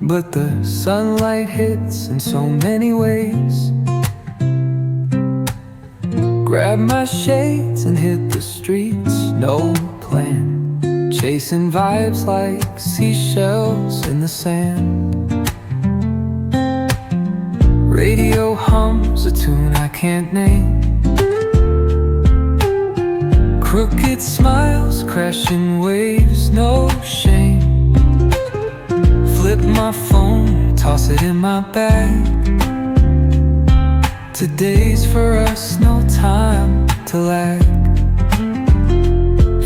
but the sunlight hits in so many ways. Grab my shades and hit the streets, no plan, chasing vibes like seashells in the sand. Radio hums a tune I can't name. Crooked smiles, crashing waves, no shame. Flip my phone, toss it in my bag. Today's for us, no time to lag.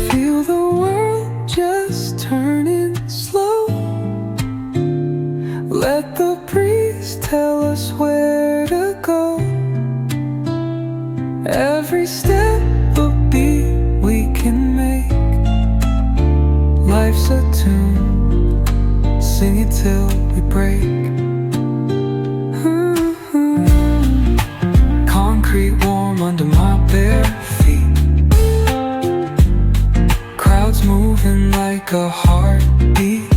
Feel the world just turning slow. Let the breeze tell us where to go. Every step a beat we can make. Life's a tune, sing it till we break. Concrete warm under my bare feet. Crowds moving like a heartbeat.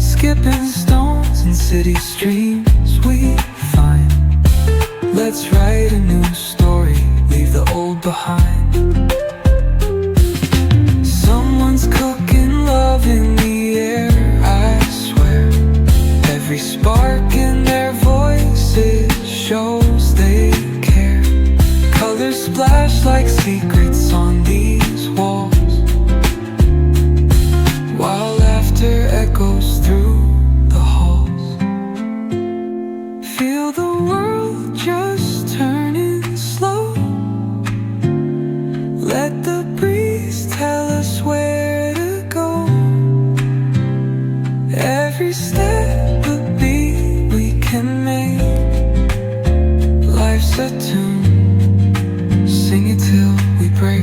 Skipping stones in city streams we find. Let's write a new story, leave the old behind. Someone's cooking love in the air, I swear. Every spark in their voices shows they care. Colors splash like secrets on these walls, while laughter echoes through the halls. Feel the world just turning slow. Let the breeze tell us where to go. Every step a beat we can make. Life's a tune, sing it till we break.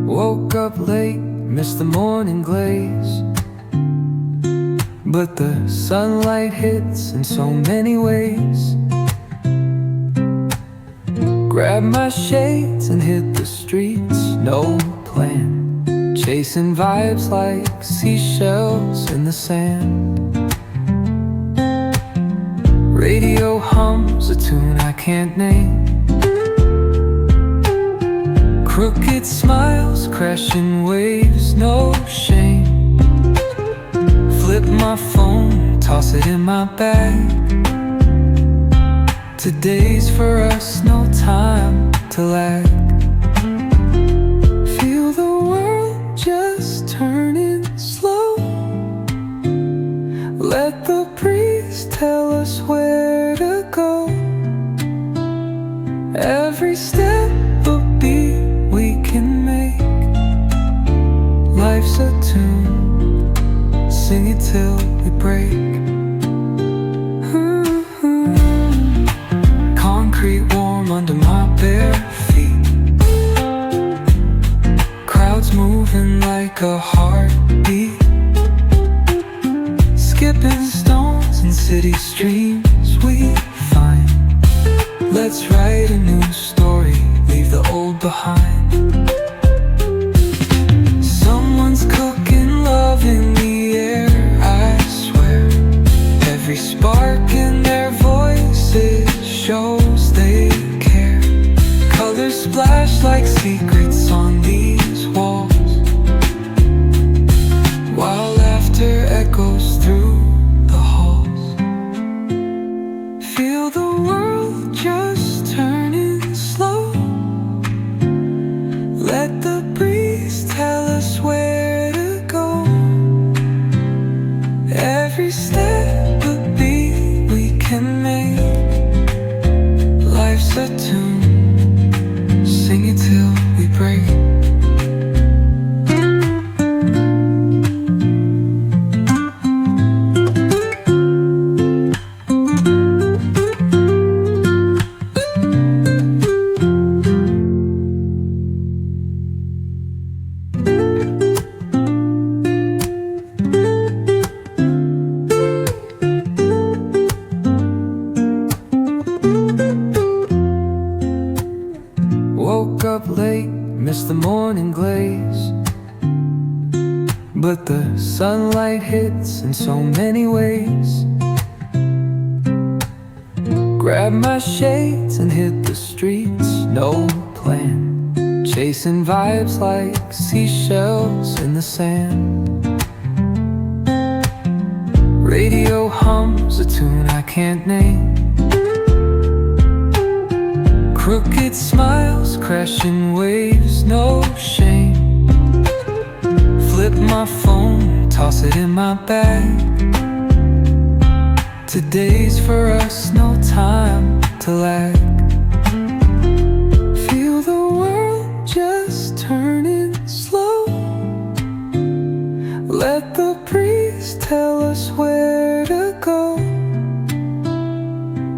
Woke up late, missed the morning glaze, but the sunlight hits in so many ways. Grab my shades and hit the streets, no plan, chasing vibes like seashells in the sand. Radio hums a tune I can't name. Crooked smiles, crashing waves, no shame. Flip my phone, toss it in my bag. Today's for us, no time to lag. Feel the world just turning slow. Let the breeze tell us where to go. Every step a beat we can make. Life's a tune, sing it till we break. Concrete warm under my bare feet. Crowds moving like a heartbeat. Skipping stones in city streams we find. Let's write a new story, leave the old behind. Someone's cooking love in the air, I swear. Every spark in their voices shows they care. Colors splash like secrets on these walls, while laughter echoes through the halls. Feel the world just turning slow. Let the breeze tell us where to go. Every step a beat we can make. Life's a tune, sing it till we break. so many ways. Grab my shades and hit the streets, no plan. Chasing vibes like seashells in the sand. Radio hums a tune I can't name. Crooked smiles, crashing waves, no shame. Flip my phone, toss it in my bag. Today's for us, no time to lag. Feel the world just turning slow. Let the breeze tell us where to go.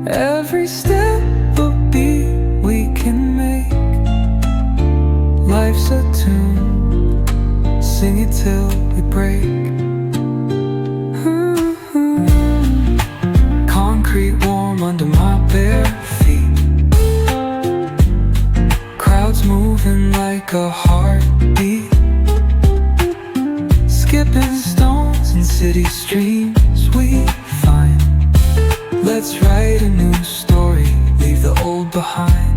Every step a beat we can make. Life's a tune, sing it till we break. Concrete warm under my bare feet. Crowds moving like a heartbeat. Skipping stones in city streams we find. Let's write a new story, leave the old behind.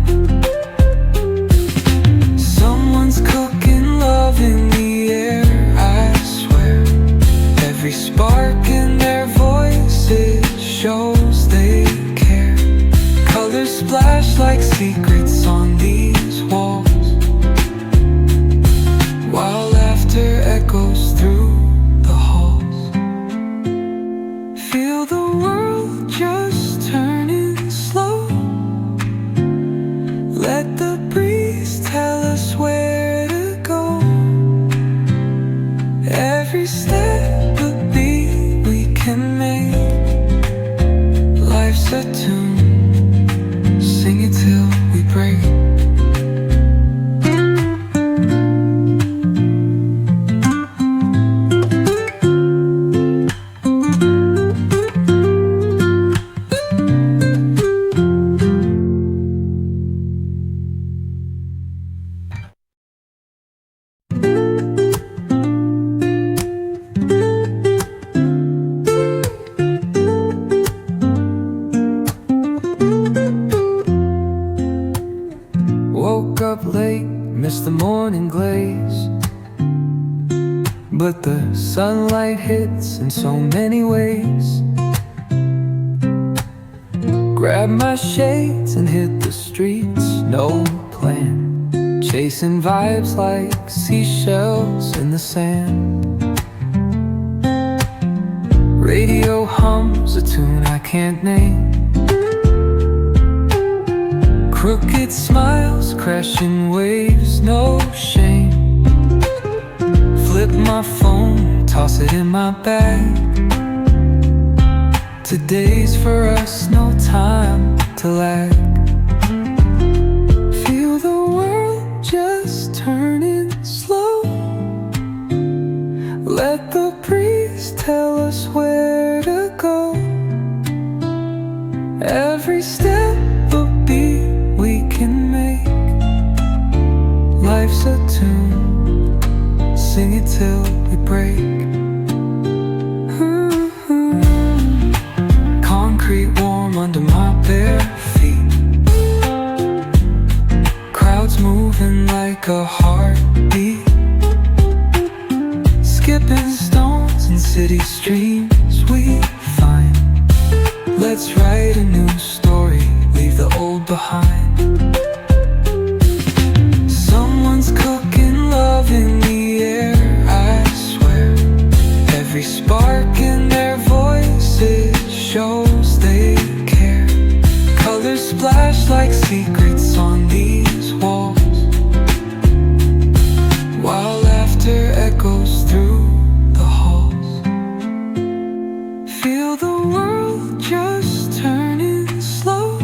Someone's cooking love in the air, I swear. Every spark in their voices shows they care. Colors splash like secrets on these walls, while laughter echoes through the halls. Feel the world just turning slow. Let the breeze tell us where to go. Every step a beat we can make. Life's a tune, sing it till we break. Woke up late, missed the morning glaze, but the sunlight hits in so many ways. Grab my shades and hit the streets, no plan. Chasing vibes like seashells in the sand. Radio hums a tune I can't name. Crooked smiles, crashing waves, no shame. Flip my phone, toss it in my bag. Today's for us, no time to lag. Feel the world just turning slow. Let the breeze tell us where to go. Every step a beat we can make. Life's a tune, sing it till we break. Concrete warm under my bare feet. Crowds moving like a heartbeat. Skipping stones in city streams we find. Let's write a new story, leave the old behind. Someone's cooking love in the air, I swear. Every spark in their voices shows they care. Colors splash like secrets on these walls, while laughter echoes through the halls. Feel the world just turning slow.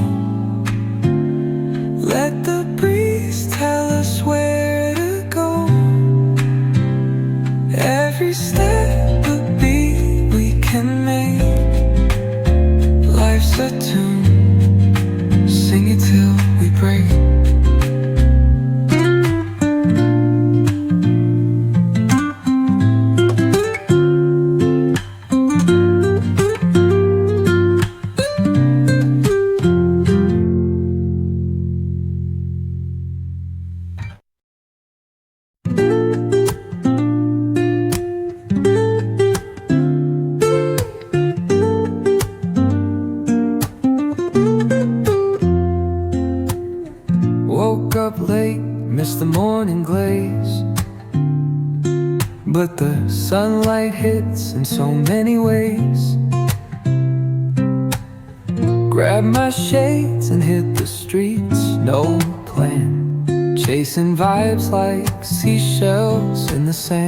Let the breeze tell us where to go. Every step a beat we can make. Life's a tune, sing it till we break. up late, miss the morning glaze. But the sunlight hits in so many ways. Grab my shades and hit the streets, no plan. Chasing vibes like seashells in the sand.